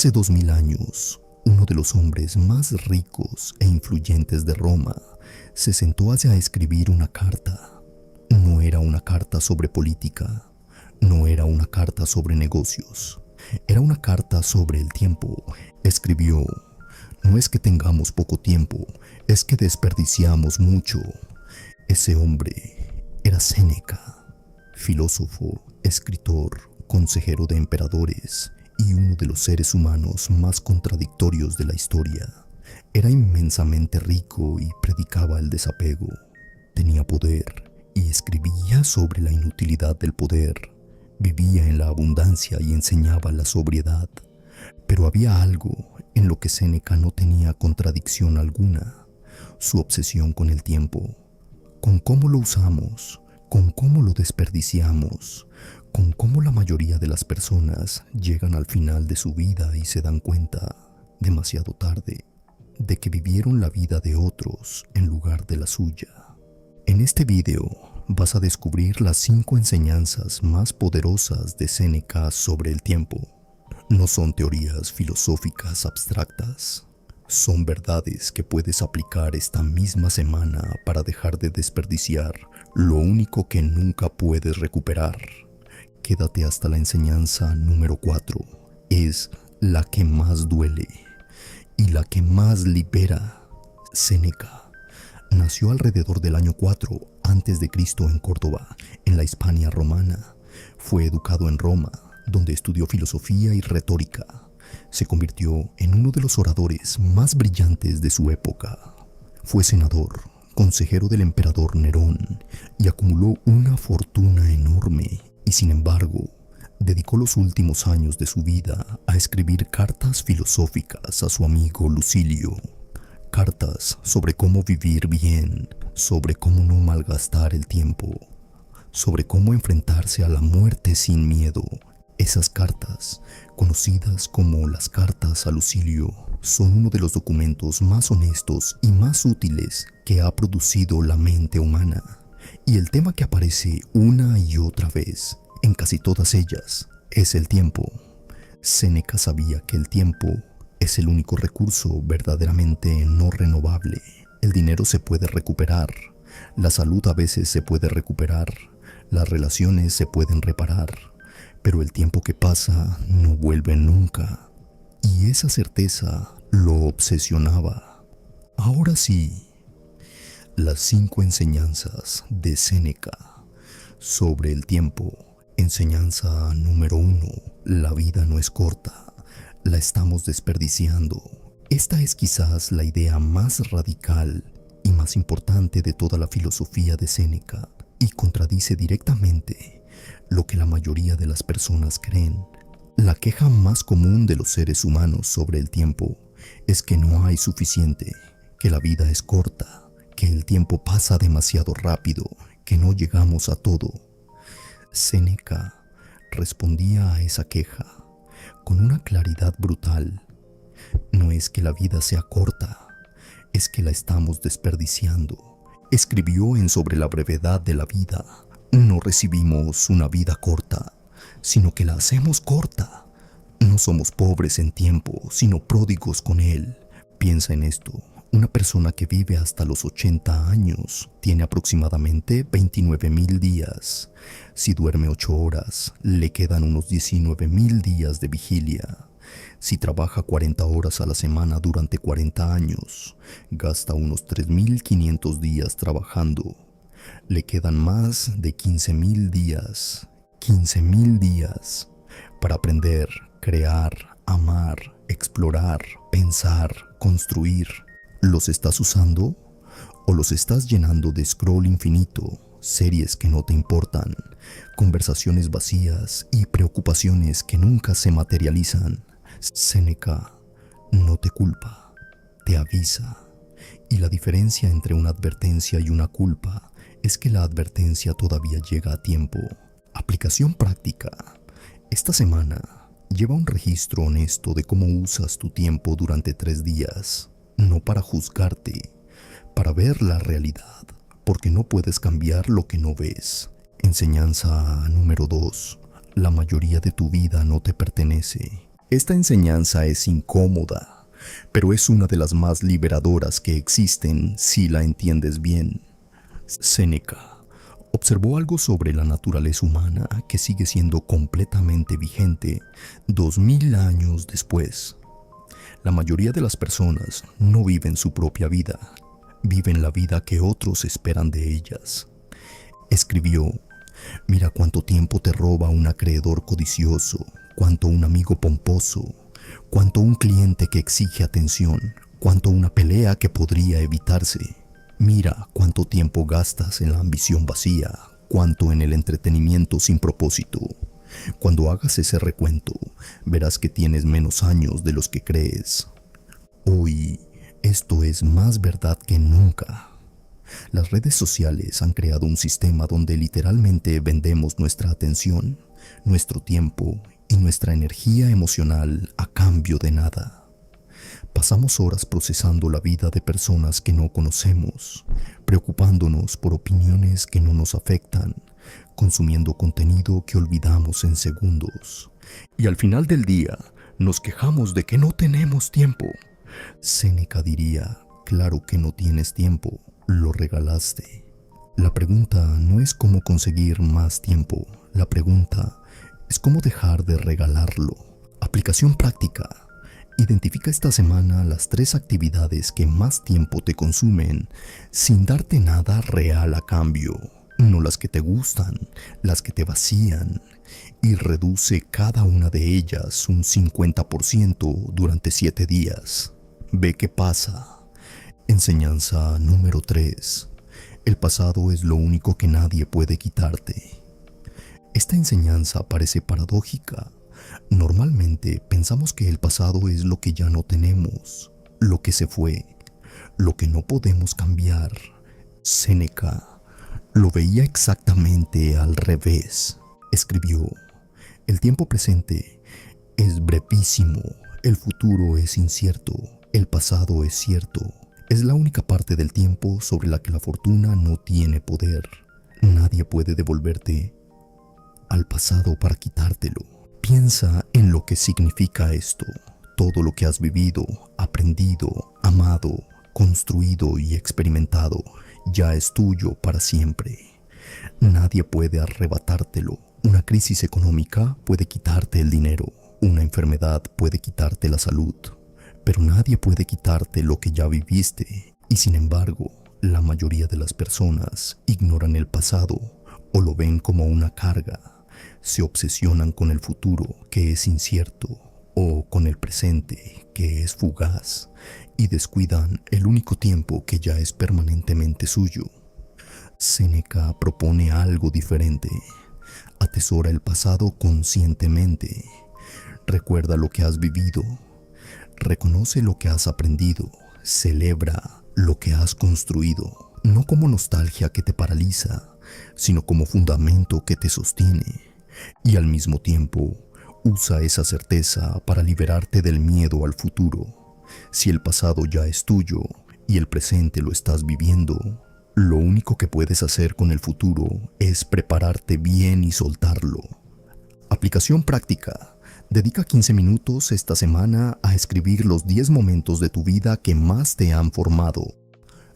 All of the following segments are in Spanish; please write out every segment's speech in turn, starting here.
Hace 2000 años, uno de los hombres más ricos e influyentes de Roma se sentó a escribir una carta. No era una carta sobre política, no era una carta sobre negocios, era una carta sobre el tiempo. Escribió: no es que tengamos poco tiempo, es que desperdiciamos mucho. Ese hombre era Séneca, filósofo, escritor, consejero de emperadores y uno de los seres humanos más contradictorios de la historia. Era inmensamente rico y predicaba el desapego. Tenía poder y escribía sobre la inutilidad del poder. Vivía en la abundancia y enseñaba la sobriedad. Pero había algo en lo que Séneca no tenía contradicción alguna: su obsesión con el tiempo, con cómo lo usamos, con cómo lo desperdiciamos, con cómo la mayoría de las personas llegan al final de su vida y se dan cuenta, demasiado tarde, de que vivieron la vida de otros en lugar de la suya. En este video vas a descubrir las 5 enseñanzas más poderosas de Séneca sobre el tiempo. No son teorías filosóficas abstractas, son verdades que puedes aplicar esta misma semana para dejar de desperdiciar lo único que nunca puedes recuperar. Quédate hasta la enseñanza número 4. Es la que más duele y la que más libera. Séneca nació alrededor del año 4 a.C. en Córdoba, en la Hispania romana. Fue educado en Roma, donde estudió filosofía y retórica. Se convirtió en uno de los oradores más brillantes de su época. Fue senador, consejero del emperador Nerón y acumuló una fortuna enorme. Y sin embargo, dedicó los últimos años de su vida a escribir cartas filosóficas a su amigo Lucilio. Cartas sobre cómo vivir bien, sobre cómo no malgastar el tiempo, sobre cómo enfrentarse a la muerte sin miedo. Esas cartas, conocidas como las cartas a Lucilio, son uno de los documentos más honestos y más útiles que ha producido la mente humana. Y el tema que aparece una y otra vez en casi todas ellas es el tiempo. Séneca sabía que el tiempo es el único recurso verdaderamente no renovable. El dinero se puede recuperar, la salud a veces se puede recuperar, las relaciones se pueden reparar, pero el tiempo que pasa no vuelve nunca. Y esa certeza lo obsesionaba. Ahora sí, las 5 enseñanzas de Séneca sobre el tiempo. Enseñanza número 1. La vida no es corta, la estamos desperdiciando. Esta es quizás la idea más radical y más importante de toda la filosofía de Séneca y contradice directamente lo que la mayoría de las personas creen. La queja más común de los seres humanos sobre el tiempo es que no hay suficiente, que la vida es corta, que el tiempo pasa demasiado rápido, que no llegamos a todo. Séneca respondía a esa queja con una claridad brutal. No es que la vida sea corta, es que la estamos desperdiciando. Escribió en Sobre la brevedad de la vida: no recibimos una vida corta, sino que la hacemos corta. No somos pobres en tiempo, sino pródigos con él. Piensa en esto. Una persona que vive hasta los 80 años tiene aproximadamente 29,000 días. Si duerme 8 horas, le quedan unos 19,000 días de vigilia. Si trabaja 40 horas a la semana durante 40 años, gasta unos 3,500 días trabajando. Le quedan más de 15,000 días. 15,000 días para aprender, crear, amar, explorar, pensar, construir. ¿Los estás usando o los estás llenando de scroll infinito, series que no te importan, conversaciones vacías y preocupaciones que nunca se materializan? Séneca no te culpa, te avisa. Y la diferencia entre una advertencia y una culpa es que la advertencia todavía llega a tiempo. Aplicación práctica. Esta semana lleva un registro honesto de cómo usas tu tiempo durante 3 días. No para juzgarte, para ver la realidad, porque no puedes cambiar lo que no ves. Enseñanza número 2. La mayoría de tu vida no te pertenece. Esta enseñanza es incómoda, pero es una de las más liberadoras que existen si la entiendes bien. Séneca observó algo sobre la naturaleza humana que sigue siendo completamente vigente 2000 años después. La mayoría de las personas no viven su propia vida, viven la vida que otros esperan de ellas. Escribió: mira cuánto tiempo te roba un acreedor codicioso, cuánto un amigo pomposo, cuánto un cliente que exige atención, cuánto una pelea que podría evitarse. Mira cuánto tiempo gastas en la ambición vacía, cuánto en el entretenimiento sin propósito. Cuando hagas ese recuento, verás que tienes menos años de los que crees. Hoy, esto es más verdad que nunca. Las redes sociales han creado un sistema donde literalmente vendemos nuestra atención, nuestro tiempo y nuestra energía emocional a cambio de nada. Pasamos horas procesando la vida de personas que no conocemos, preocupándonos por opiniones que no nos afectan, consumiendo contenido que olvidamos en segundos. Y al final del día, nos quejamos de que no tenemos tiempo. Séneca diría: claro que no tienes tiempo, lo regalaste. La pregunta no es cómo conseguir más tiempo, la pregunta es cómo dejar de regalarlo. Aplicación práctica. Identifica esta semana las 3 actividades que más tiempo te consumen sin darte nada real a cambio. No las que te gustan, las que te vacían. Y reduce cada una de ellas un 50% durante 7 días. Ve qué pasa. Enseñanza número 3. El pasado es lo único que nadie puede quitarte. Esta enseñanza parece paradójica. Normalmente pensamos que el pasado es lo que ya no tenemos, lo que se fue, lo que no podemos cambiar. Séneca lo veía exactamente al revés. Escribió: el tiempo presente es brevísimo, el futuro es incierto, el pasado es cierto. Es la única parte del tiempo sobre la que la fortuna no tiene poder. Nadie puede devolverte al pasado para quitártelo. Piensa en lo que significa esto. Todo lo que has vivido, aprendido, amado, construido y experimentado ya es tuyo para siempre. Nadie puede arrebatártelo. Una crisis económica puede quitarte el dinero. Una enfermedad puede quitarte la salud. Pero nadie puede quitarte lo que ya viviste. Y sin embargo, la mayoría de las personas ignoran el pasado o lo ven como una carga. Se obsesionan con el futuro, que es incierto, o con el presente, que es fugaz, y descuidan el único tiempo que ya es permanentemente suyo. Séneca propone algo diferente. Atesora el pasado conscientemente. Recuerda lo que has vivido. Reconoce lo que has aprendido. Celebra lo que has construido, no como nostalgia que te paraliza, sino como fundamento que te sostiene. Y al mismo tiempo, usa esa certeza para liberarte del miedo al futuro. Si el pasado ya es tuyo y el presente lo estás viviendo, lo único que puedes hacer con el futuro es prepararte bien y soltarlo. Aplicación práctica. Dedica 15 minutos esta semana a escribir los 10 momentos de tu vida que más te han formado.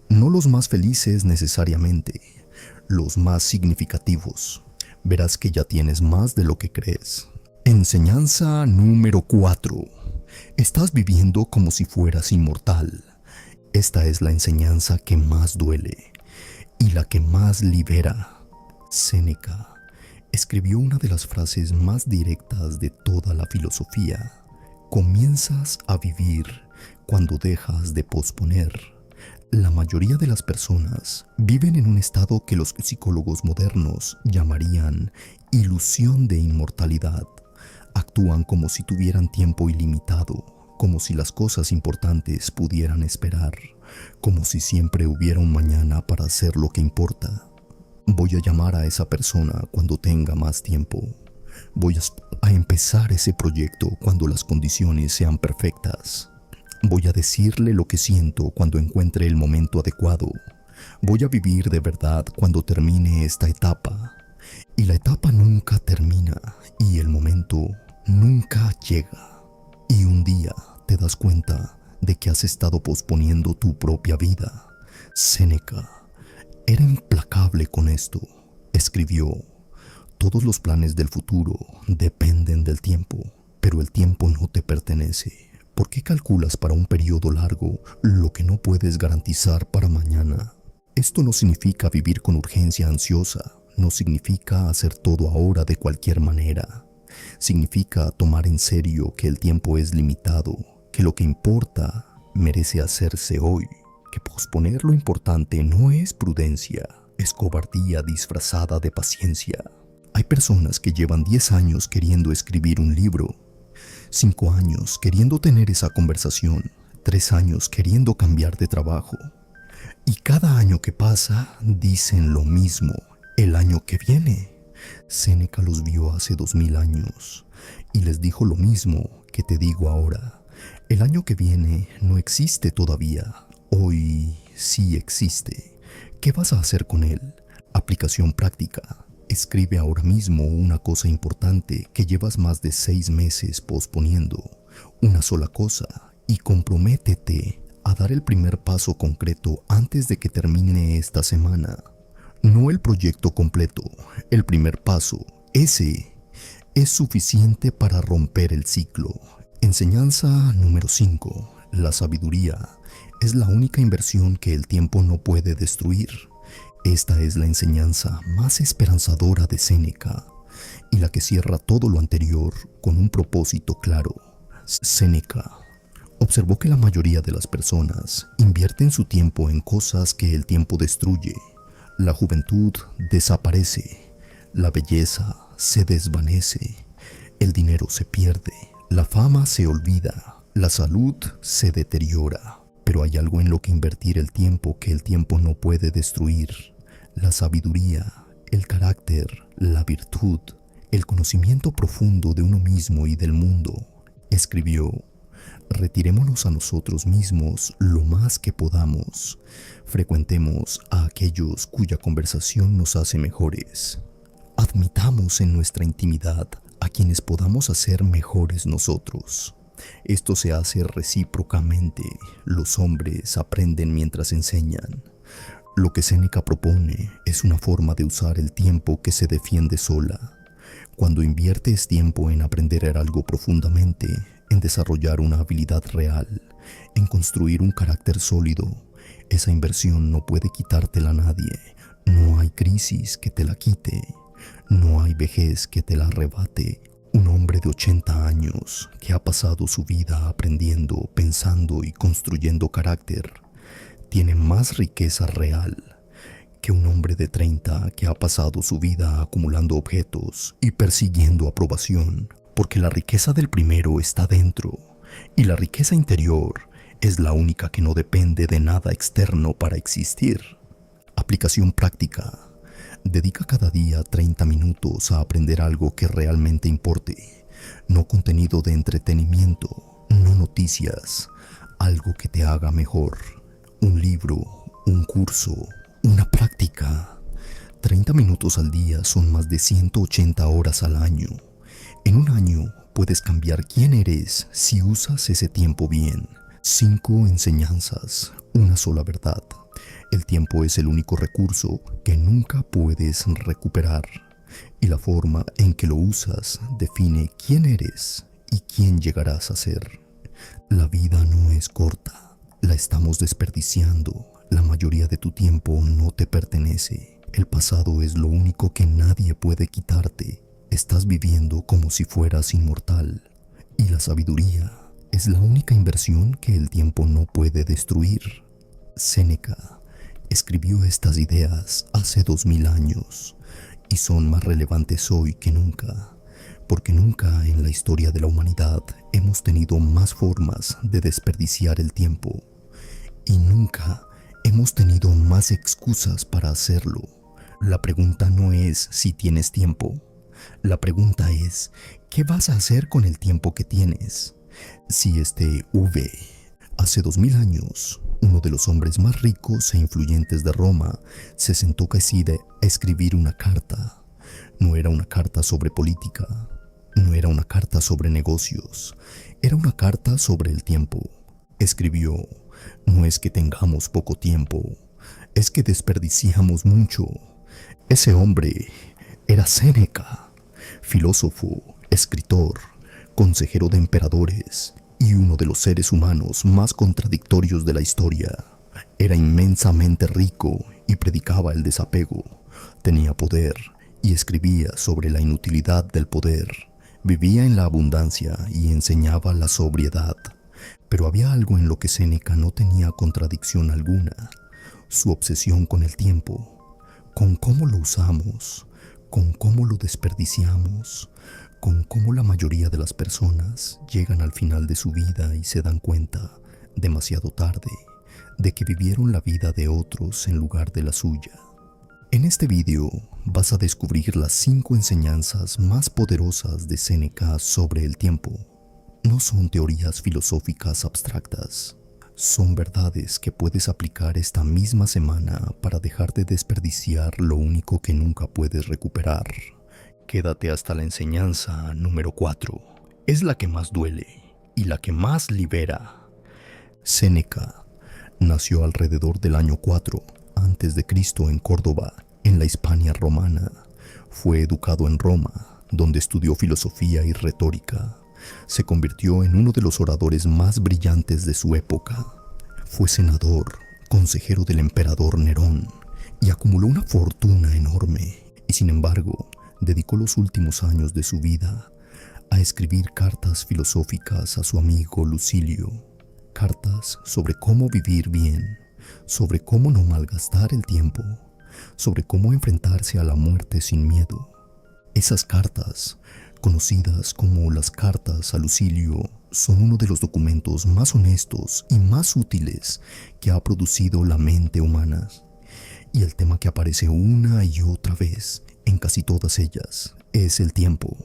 No los más felices necesariamente, los más significativos. Verás que ya tienes más de lo que crees. Enseñanza número 4. Estás viviendo como si fueras inmortal. Esta es la enseñanza que más duele y la que más libera. Séneca escribió una de las frases más directas de toda la filosofía. Comienzas a vivir cuando dejas de posponer. La mayoría de las personas viven en un estado que los psicólogos modernos llamarían ilusión de inmortalidad. Actúan como si tuvieran tiempo ilimitado, como si las cosas importantes pudieran esperar, como si siempre hubiera un mañana para hacer lo que importa. Voy a llamar a esa persona cuando tenga más tiempo. Voy a empezar ese proyecto cuando las condiciones sean perfectas. Voy a decirle lo que siento cuando encuentre el momento adecuado. Voy a vivir de verdad cuando termine esta etapa. Y la etapa nunca termina y el momento nunca llega. y un día te das cuenta de que has estado posponiendo tu propia vida. Séneca era implacable con esto. Escribió: todos los planes del futuro dependen del tiempo, pero el tiempo no te pertenece. ¿Por qué calculas para un periodo largo lo que no puedes garantizar para mañana? Esto no significa vivir con urgencia ansiosa, no significa hacer todo ahora de cualquier manera. Significa tomar en serio que el tiempo es limitado, que lo que importa merece hacerse hoy, que posponer lo importante no es prudencia, es cobardía disfrazada de paciencia. Hay personas que llevan 10 años queriendo escribir un libro, 5 años queriendo tener esa conversación, 3 años queriendo cambiar de trabajo. Y cada año que pasa dicen lo mismo: el año que viene. Séneca los vio hace 2000 años y les dijo lo mismo que te digo ahora. El año que viene no existe todavía. Hoy sí existe. ¿Qué vas a hacer con él? Aplicación práctica. Escribe ahora mismo una cosa importante que llevas más de 6 meses posponiendo. Una sola cosa, y comprométete a dar el primer paso concreto antes de que termine esta semana. No el proyecto completo, el primer paso. Ese es suficiente para romper el ciclo. Enseñanza número 5. La sabiduría es la única inversión que el tiempo no puede destruir. Esta es la enseñanza más esperanzadora de Séneca y la que cierra todo lo anterior con un propósito claro. Séneca observó que la mayoría de las personas invierten su tiempo en cosas que el tiempo destruye. La juventud desaparece, la belleza se desvanece, el dinero se pierde, la fama se olvida, la salud se deteriora. Pero hay algo en lo que invertir el tiempo que el tiempo no puede destruir: la sabiduría, el carácter, la virtud, el conocimiento profundo de uno mismo y del mundo. Escribió: retirémonos a nosotros mismos lo más que podamos. Frecuentemos a aquellos cuya conversación nos hace mejores. Admitamos en nuestra intimidad a quienes podamos hacer mejores nosotros. Esto se hace recíprocamente. Los hombres aprenden mientras enseñan. Lo que Séneca propone es una forma de usar el tiempo que se defiende sola. Cuando inviertes tiempo en aprender algo profundamente, en desarrollar una habilidad real, en construir un carácter sólido, esa inversión no puede quitártela a nadie. No hay crisis que te la quite. No hay vejez que te la arrebate. Un hombre de 80 años que ha pasado su vida aprendiendo, pensando y construyendo carácter tiene más riqueza real que un hombre de 30 que ha pasado su vida acumulando objetos y persiguiendo aprobación, porque la riqueza del primero está dentro y la riqueza interior es la única que no depende de nada externo para existir. Aplicación práctica. Dedica cada día 30 minutos a aprender algo que realmente importe. No contenido de entretenimiento, no noticias, algo que te haga mejor. Un libro, un curso, una práctica. 30 minutos al día son más de 180 horas al año. En un año puedes cambiar quién eres si usas ese tiempo bien. 5 enseñanzas, una sola verdad. El tiempo es el único recurso que nunca puedes recuperar, y la forma en que lo usas define quién eres y quién llegarás a ser. La vida no es corta, la estamos desperdiciando. La mayoría de tu tiempo no te pertenece. El pasado es lo único que nadie puede quitarte. Estás viviendo como si fueras inmortal, y la sabiduría es la única inversión que el tiempo no puede destruir. Séneca escribió estas ideas hace 2000 años y son más relevantes hoy que nunca, porque nunca en la historia de la humanidad hemos tenido más formas de desperdiciar el tiempo y nunca hemos tenido más excusas para hacerlo. La pregunta no es si tienes tiempo, la pregunta es ¿qué vas a hacer con el tiempo que tienes? Si hace 2000 años, uno de los hombres más ricos e influyentes de Roma se sentó casi a escribir una carta. No era una carta sobre política, No era una carta sobre negocios, era una carta sobre el tiempo. Escribió: no es que tengamos poco tiempo, es que desperdiciamos mucho. Ese hombre era Séneca, filósofo, escritor, consejero de emperadores y uno de los seres humanos más contradictorios de la historia. Era inmensamente rico y predicaba el desapego. Tenía poder y escribía sobre la inutilidad del poder. Vivía en la abundancia y enseñaba la sobriedad. Pero había algo en lo que Séneca no tenía contradicción alguna: su obsesión con el tiempo, con cómo lo usamos, con cómo lo desperdiciamos, con cómo la mayoría de las personas llegan al final de su vida y se dan cuenta, demasiado tarde, de que vivieron la vida de otros en lugar de la suya. En este video vas a descubrir las 5 enseñanzas más poderosas de Séneca sobre el tiempo. No son teorías filosóficas abstractas, son verdades que puedes aplicar esta misma semana para dejar de desperdiciar lo único que nunca puedes recuperar. Quédate hasta la enseñanza número 4. Es la que más duele y la que más libera. Séneca nació alrededor del año 4 antes de Cristo en Córdoba, en la Hispania romana. Fue educado en Roma, donde estudió filosofía y retórica. Se convirtió en uno de los oradores más brillantes de su época. Fue senador, consejero del emperador Nerón y acumuló una fortuna enorme. Y sin embargo, dedicó los últimos años de su vida a escribir cartas filosóficas a su amigo Lucilio. Cartas sobre cómo vivir bien, sobre cómo no malgastar el tiempo, sobre cómo enfrentarse a la muerte sin miedo. Esas cartas, conocidas como las cartas a Lucilio, son uno de los documentos más honestos y más útiles que ha producido la mente humana. Y el tema que aparece una y otra vez en casi todas ellas es el tiempo.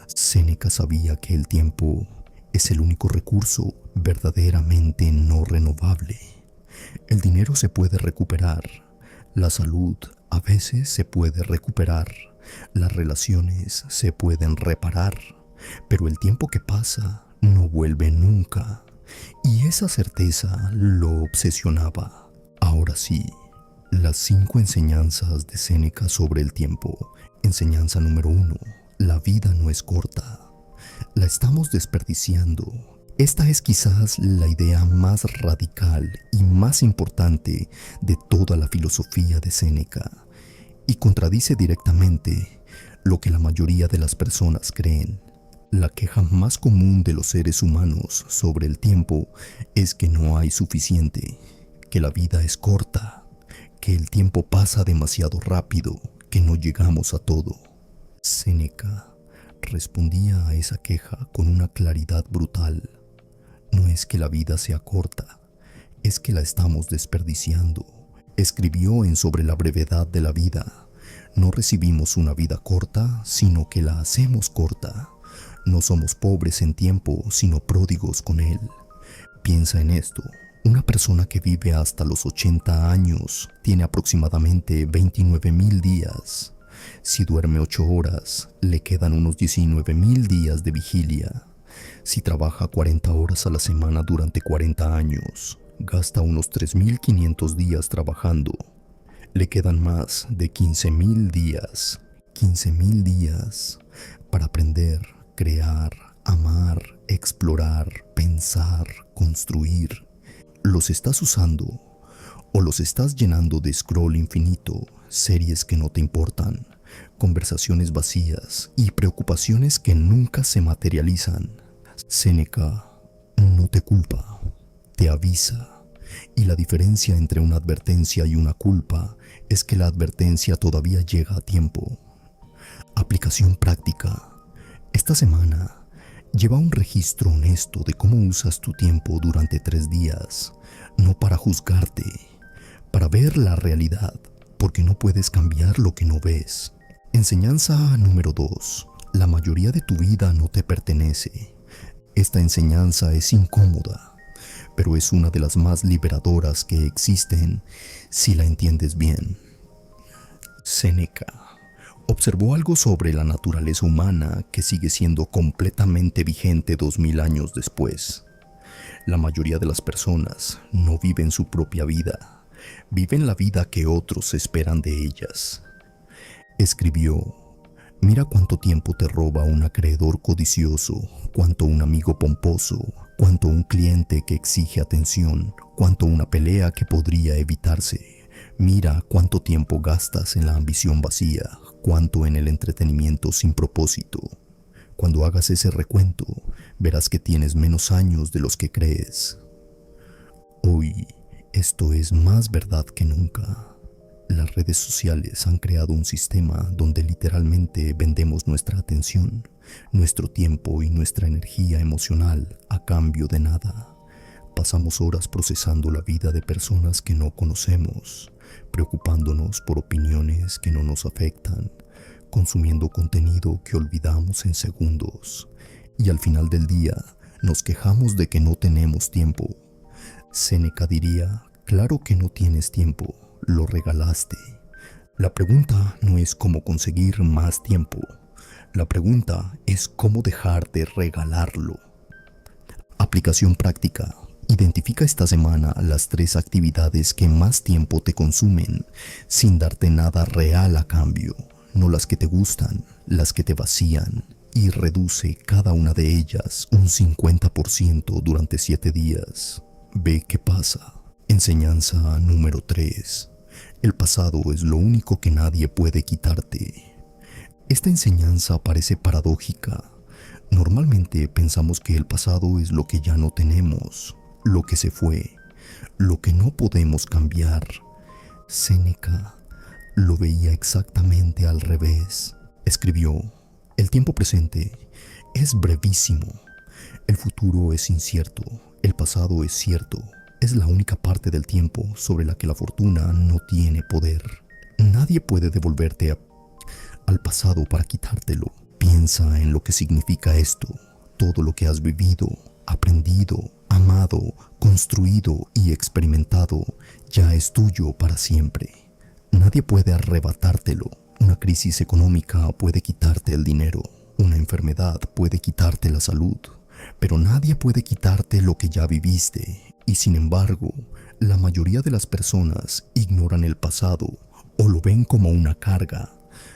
Séneca sabía que el tiempo es el único recurso verdaderamente no renovable. El dinero se puede recuperar, la salud a veces se puede recuperar, las relaciones se pueden reparar, pero el tiempo que pasa no vuelve nunca. Y esa certeza lo obsesionaba. Ahora sí, las 5 enseñanzas de Séneca sobre el tiempo. Enseñanza número 1. La vida no es corta. La estamos desperdiciando. Esta es quizás la idea más radical y más importante de toda la filosofía de Séneca, y contradice directamente lo que la mayoría de las personas creen. La queja más común de los seres humanos sobre el tiempo es que no hay suficiente, que la vida es corta, que el tiempo pasa demasiado rápido, que no llegamos a todo. Séneca respondía a esa queja con una claridad brutal. No es que la vida sea corta, es que la estamos desperdiciando. Escribió en Sobre la brevedad de la vida: no recibimos una vida corta, sino que la hacemos corta. No somos pobres en tiempo, sino pródigos con él. Piensa en esto. Una persona que vive hasta los 80 años tiene aproximadamente 29,000 días. Si duerme 8 horas, le quedan unos 19,000 días de vigilia. Si trabaja 40 horas a la semana durante 40 años, gasta unos 3,500 días trabajando. Le quedan más de 15,000 días. 15,000 días para aprender, crear, amar, explorar, pensar, construir. ¿Los estás usando o los estás llenando de scroll infinito, series que no te importan, conversaciones vacías y preocupaciones que nunca se materializan? Séneca no te culpa, te avisa. Y la diferencia entre una advertencia y una culpa es que la advertencia todavía llega a tiempo. Aplicación práctica. Esta semana, lleva un registro honesto de cómo usas tu tiempo durante 3 días, no para juzgarte, para ver la realidad, porque no puedes cambiar lo que no ves. Enseñanza número 2. La mayoría de tu vida no te pertenece. Esta enseñanza es incómoda, pero es una de las más liberadoras que existen si la entiendes bien. Séneca, Observó algo sobre la naturaleza humana que sigue siendo completamente vigente 2000 años después. La mayoría de las personas no viven su propia vida, viven la vida que otros esperan de ellas. Escribió: mira cuánto tiempo te roba un acreedor codicioso, cuánto un amigo pomposo, cuánto un cliente que exige atención, cuánto una pelea que podría evitarse. Mira cuánto tiempo gastas en la ambición vacía, cuánto en el entretenimiento sin propósito. Cuando hagas ese recuento, verás que tienes menos años de los que crees. Hoy, esto es más verdad que nunca. Las redes sociales han creado un sistema donde literalmente vendemos nuestra atención, nuestro tiempo y nuestra energía emocional a cambio de nada. Pasamos horas procesando la vida de personas que no conocemos, preocupándonos por opiniones que no nos afectan, consumiendo contenido que olvidamos en segundos, y al final del día nos quejamos de que no tenemos tiempo. Séneca diría: claro que no tienes tiempo, lo regalaste. La pregunta no es cómo conseguir más tiempo, la pregunta es cómo dejar de regalarlo. Aplicación práctica. Identifica esta semana las 3 actividades que más tiempo te consumen sin darte nada real a cambio, no las que te gustan, las que te vacían, y reduce cada una de ellas un 50% durante 7 días. Ve qué pasa. Enseñanza número 3. El pasado es lo único que nadie puede quitarte. Esta enseñanza parece paradójica. Normalmente pensamos que el pasado es lo que ya no tenemos, lo que se fue, lo que no podemos cambiar. Séneca lo veía exactamente al revés. Escribió: el tiempo presente es brevísimo, el futuro es incierto, el pasado es cierto. Es la única parte del tiempo sobre la que la fortuna no tiene poder. Nadie puede devolverte al pasado para quitártelo. Piensa en lo que significa esto. Todo lo que has vivido, aprendido, amado, construido y experimentado ya es tuyo para siempre. Nadie puede arrebatártelo. Una crisis económica puede quitarte el dinero. Una enfermedad puede quitarte la salud. Pero nadie puede quitarte lo que ya viviste. Y sin embargo, la mayoría de las personas ignoran el pasado o lo ven como una carga.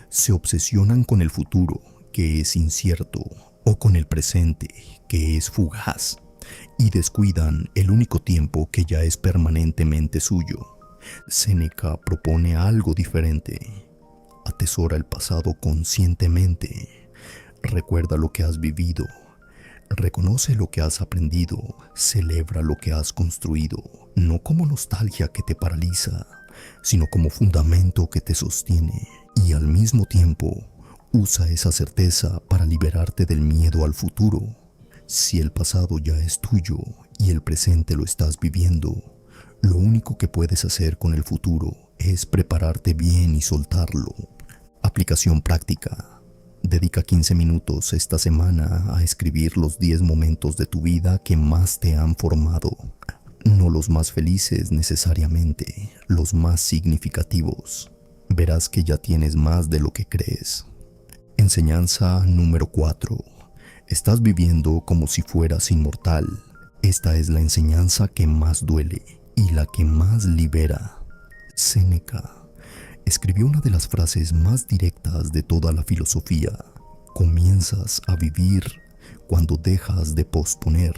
Se obsesionan con el futuro, que es incierto, o con el presente, que es fugaz, y descuidan el único tiempo que ya es permanentemente suyo. Séneca propone algo diferente. Atesora el pasado conscientemente. Recuerda lo que has vivido. Reconoce lo que has aprendido, celebra lo que has construido, no como nostalgia que te paraliza, sino como fundamento que te sostiene, y al mismo tiempo, usa esa certeza para liberarte del miedo al futuro. Si el pasado ya es tuyo y el presente lo estás viviendo, lo único que puedes hacer con el futuro es prepararte bien y soltarlo. Aplicación práctica. Dedica 15 minutos esta semana a escribir los 10 momentos de tu vida que más te han formado. No los más felices necesariamente, los más significativos. Verás que ya tienes más de lo que crees. Enseñanza número 4. Estás viviendo como si fueras inmortal. Esta es la enseñanza que más duele y la que más libera. Séneca escribió una de las frases más directas de toda la filosofía. Comienzas a vivir cuando dejas de posponer.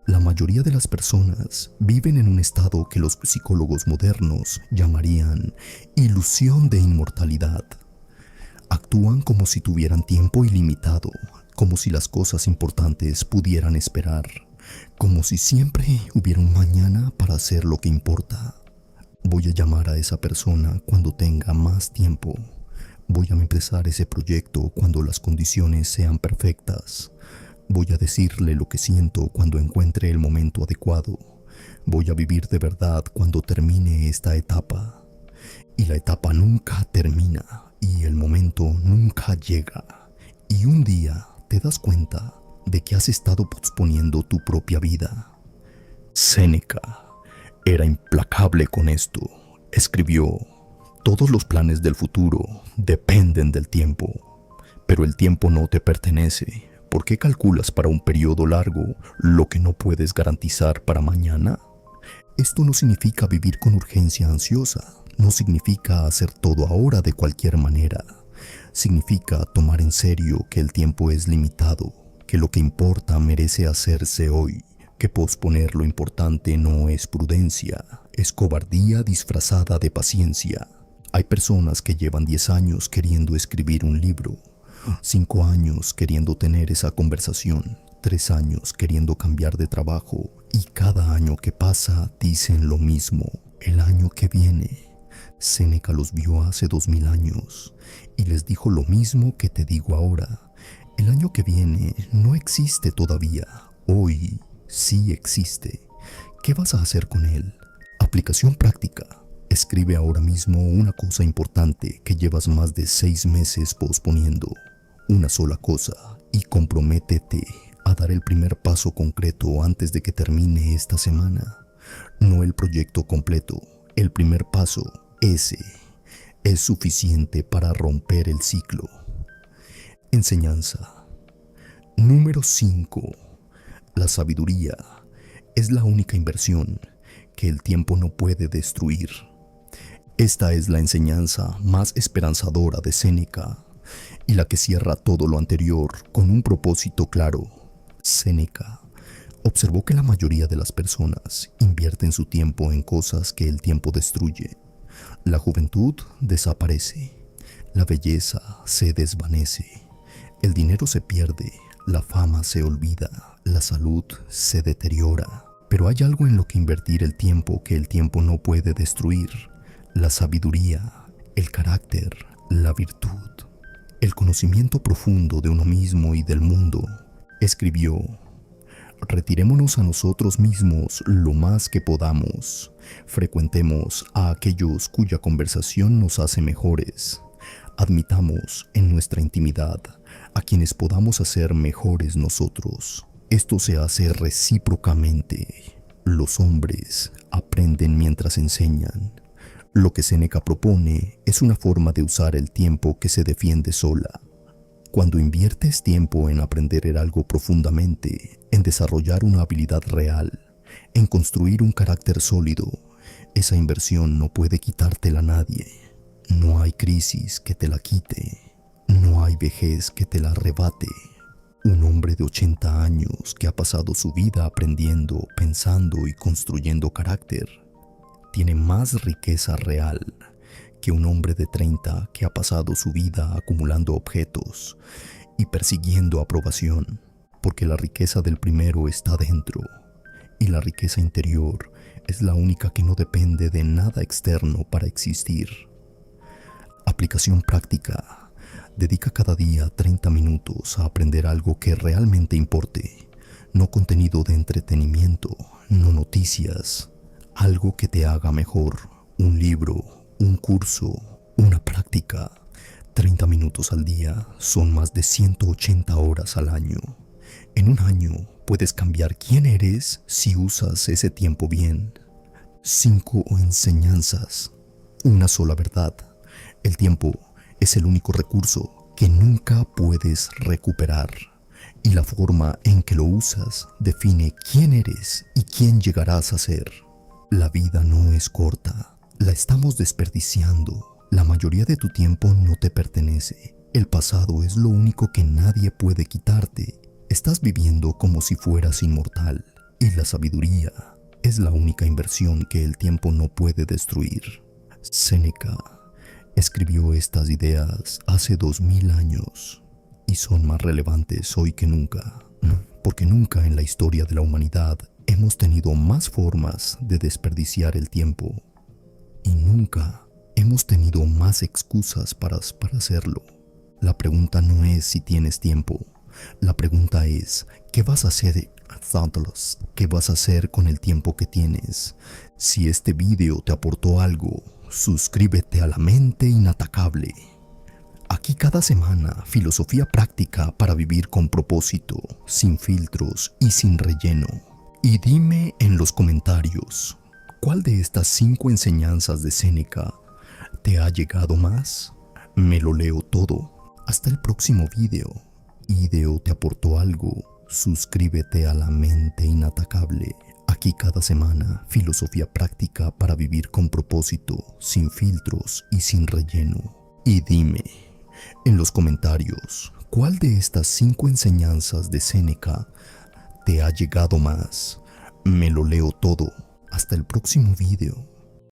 La mayoría de las personas viven en un estado que los psicólogos modernos llamarían ilusión de inmortalidad. Actúan como si tuvieran tiempo ilimitado, como si las cosas importantes pudieran esperar, como si siempre hubiera un mañana para hacer lo que importa. Voy a llamar a esa persona cuando tenga más tiempo. Voy a empezar ese proyecto cuando las condiciones sean perfectas. Voy a decirle lo que siento cuando encuentre el momento adecuado. Voy a vivir de verdad cuando termine esta etapa. Y la etapa nunca termina y el momento nunca llega. Y un día te das cuenta de que has estado posponiendo tu propia vida. Séneca era implacable con esto. Escribió: Todos los planes del futuro dependen del tiempo, pero el tiempo no te pertenece. ¿Por qué calculas para un periodo largo lo que no puedes garantizar para mañana? Esto no significa vivir con urgencia ansiosa, no significa hacer todo ahora de cualquier manera. Significa tomar en serio que el tiempo es limitado, que lo que importa merece hacerse hoy, que posponer lo importante no es prudencia, es cobardía disfrazada de paciencia. Hay personas que llevan 10 años queriendo escribir un libro, 5 años queriendo tener esa conversación, 3 años queriendo cambiar de trabajo y cada año que pasa dicen lo mismo, el año que viene. Séneca los vio hace 2000 años y les dijo lo mismo que te digo ahora. El año que viene no existe todavía, hoy sí existe. ¿Qué vas a hacer con él? Aplicación práctica. Escribe ahora mismo una cosa importante que llevas más de 6 meses posponiendo. Una sola cosa y comprométete a dar el primer paso concreto antes de que termine esta semana. No el proyecto completo, el primer paso, ese, es suficiente para romper el ciclo. Enseñanza. Número 5. La sabiduría es la única inversión que el tiempo no puede destruir. Esta es la enseñanza más esperanzadora de Séneca y la que cierra todo lo anterior con un propósito claro. Séneca observó que la mayoría de las personas invierten su tiempo en cosas que el tiempo destruye. La juventud desaparece, la belleza se desvanece, el dinero se pierde, la fama se olvida, la salud se deteriora. Pero hay algo en lo que invertir el tiempo que el tiempo no puede destruir: la sabiduría, el carácter, la virtud, el conocimiento profundo de uno mismo y del mundo. Escribió: retirémonos a nosotros mismos lo más que podamos, frecuentemos a aquellos cuya conversación nos hace mejores, admitamos en nuestra intimidad a quienes podamos hacer mejores nosotros. Esto se hace recíprocamente. Los hombres aprenden mientras enseñan. Lo que Séneca propone es una forma de usar el tiempo que se defiende sola. Cuando inviertes tiempo en aprender algo profundamente, en desarrollar una habilidad real, en construir un carácter sólido, esa inversión no puede quitártela nadie. No hay crisis que te la quite, no hay vejez que te la arrebate. Un hombre de 80 años que ha pasado su vida aprendiendo, pensando y construyendo carácter, tiene más riqueza real que un hombre de 30 que ha pasado su vida acumulando objetos y persiguiendo aprobación, porque la riqueza del primero está dentro y la riqueza interior es la única que no depende de nada externo para existir. Aplicación práctica. Dedica cada día 30 minutos a aprender algo que realmente importe, no contenido de entretenimiento, no noticias, algo que te haga mejor, un libro, un curso, una práctica. 30 minutos al día son más de 180 horas al año. En un año puedes cambiar quién eres si usas ese tiempo bien. 5 enseñanzas. Una sola verdad. El tiempo es el único recurso que nunca puedes recuperar. Y la forma en que lo usas define quién eres y quién llegarás a ser. La vida no es corta. La estamos desperdiciando. La mayoría de tu tiempo no te pertenece. El pasado es lo único que nadie puede quitarte. Estás viviendo como si fueras inmortal. Y la sabiduría es la única inversión que el tiempo no puede destruir. Séneca escribió estas ideas hace 2000 años y son más relevantes hoy que nunca, porque nunca en la historia de la humanidad hemos tenido más formas de desperdiciar el tiempo y nunca hemos tenido más excusas para hacerlo. La pregunta no es si tienes tiempo, la pregunta es ¿qué vas a hacer? ¿Qué vas a hacer con el tiempo que tienes? Si este video te aportó algo, suscríbete a La Mente Inatacable. Aquí cada semana, filosofía práctica para vivir con propósito, sin filtros y sin relleno. Y dime en los comentarios, ¿cuál de estas 5 enseñanzas de Séneca ¿Te ha llegado más? Me lo leo todo. Hasta el próximo video. Ideo te aportó algo. Suscríbete a La Mente Inatacable. Aquí cada semana, filosofía práctica para vivir con propósito, sin filtros y sin relleno. Y dime, en los comentarios, ¿cuál de estas 5 enseñanzas de Séneca te ha llegado más? Me lo leo todo. Hasta el próximo video.